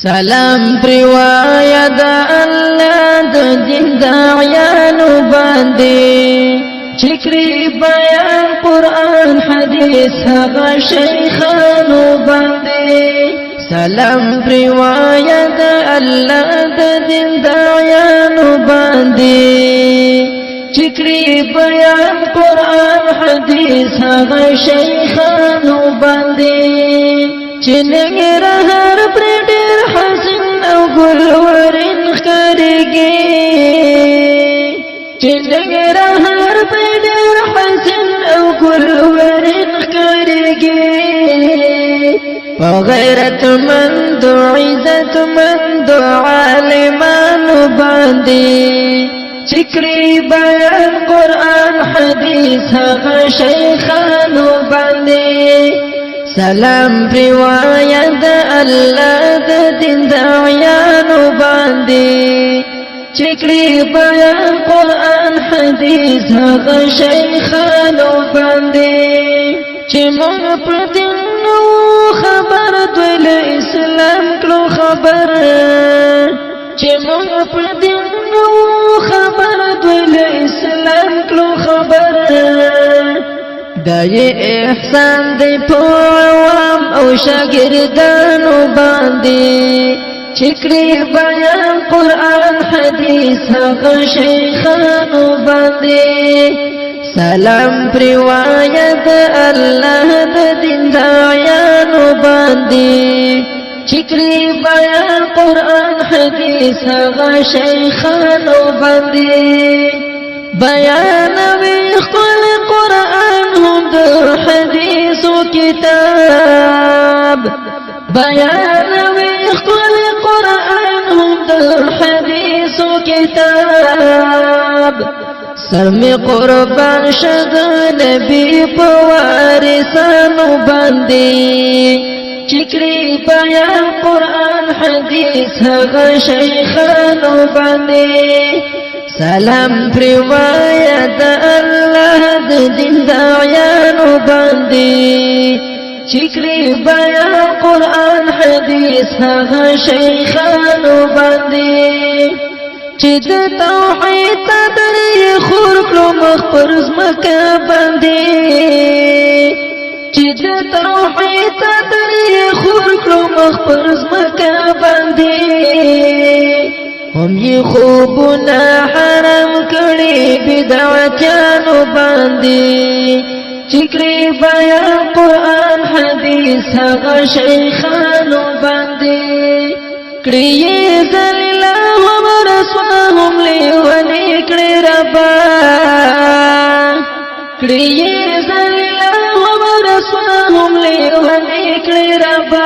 سلام پروایا دا اللہ دا دین داعیانو باندے چکری بیان قرآن حدیث هغا شیخانو باندے سلام پروایا دا اللہ دا دین داعیانو باندے چکری بیان قرآن حدیث هغا شیخانو باندے چنگی رہر پر دیر حسن او گلورن خارگی چنگی رہر پر دیر حسن او گلورن خارگی وغیرت مند عزت مند عالمان باندی چکری بیان قرآن حدیث هغا شیخانو باندی سلام پروایا دا اللہ دا دین داعیانو باندے چکری بیان قرآن حدیث هغا شیخانو باندے چی مونگ پر دینو خبر دویل اسلام کلو خبر چی مونگ پر دینو خبر دویل اسلام کلو خبر دا یہ احسان دے پو عوام او شاگردانو باندے چکری بیان قرآن حدیث هغا شیخانو باندے سلام پروایا دا اللہ دا دین داعیانو باندے چکری بیان قرآن حدیث هغا شیخانو باندے بیان ویخل قرآن هم در حدیث و کتاب بیان ویخل قرآن هم در حدیث و کتاب سر میں قربان شد نبی پوارثانو باندے چکری بیان قرآن حدیث هغا شیخانو باندے سلام پروایا دا اللہ دا دین داعیانو باندے چکری بیان قرآن حدیث هغا شیخانو باندے چید توحید تدری خورکلو مخبرز مکا باندے چید توحید تدری خورکلو مخبرز مکا باندے هم یہ خوبنا حرام کڑی بدعتیانو باندی چکری بیان قرآن حدیث هغا شیخانو باندی کڑی ذلیلہ هم رسواهم لیونی کڑی ربا کڑی ذلیلہ هم رسواهم لیونی کڑی ربا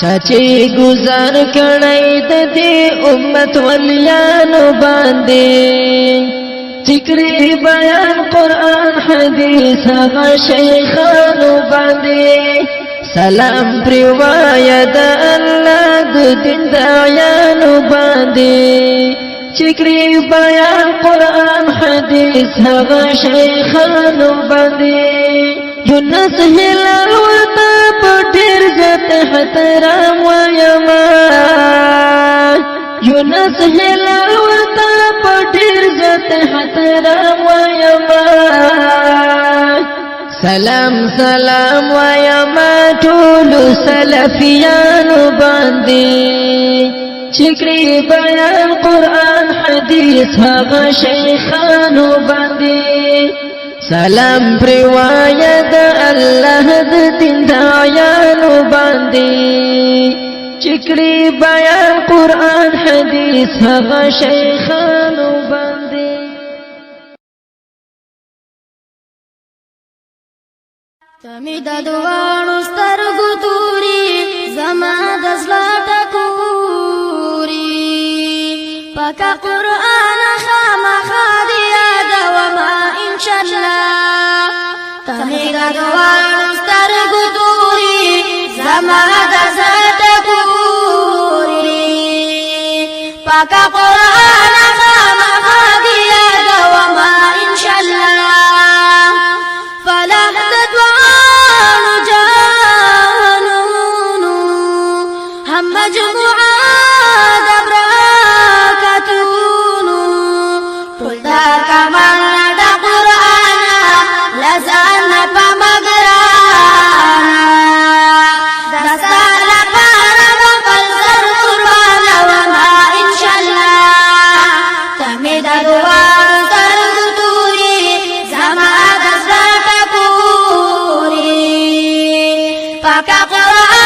چاچی گزار کڑائی دا دی امت ولیانو باندے چکری بیان قرآن حدیث هغا شیخانو باندے سلام پروایا دا اللہ دا دین داعیانو باندے چکری بیان قرآن حدیث هغا شیخانو باندے یونس ہلال ورطا پٹھر زت حترام ویما یونس ہلال ورطا پٹھر زت حترام ویما سلام سلام ویما ٹولو سلفیانو باندے چکری بیان قرآن حدیث هغا شیخانو باندے سلام پروایا دا اللہ دا دین داعیانو باندے چکری بیان قرآن حدیث هغا شیخانو باندے تمی دا دوانو سترگو توری زما دزلا ٹکوری پاکا قرآن خاما خادیا دا وما انشاءاللہ تمی دا دوانو سترگو توری زما دزلا ٹکوری پاکا قرآن خاما خادیا دا وما انشاءاللہ فلا هم مجموعه د برکتونو ټول دا کمال د قرآن لزان په مګرانا دستا لپاره خپل سر قربان وما ان شاء الله تمه د دوار سترګو توري زما د زړه ټکوري پاک قرآن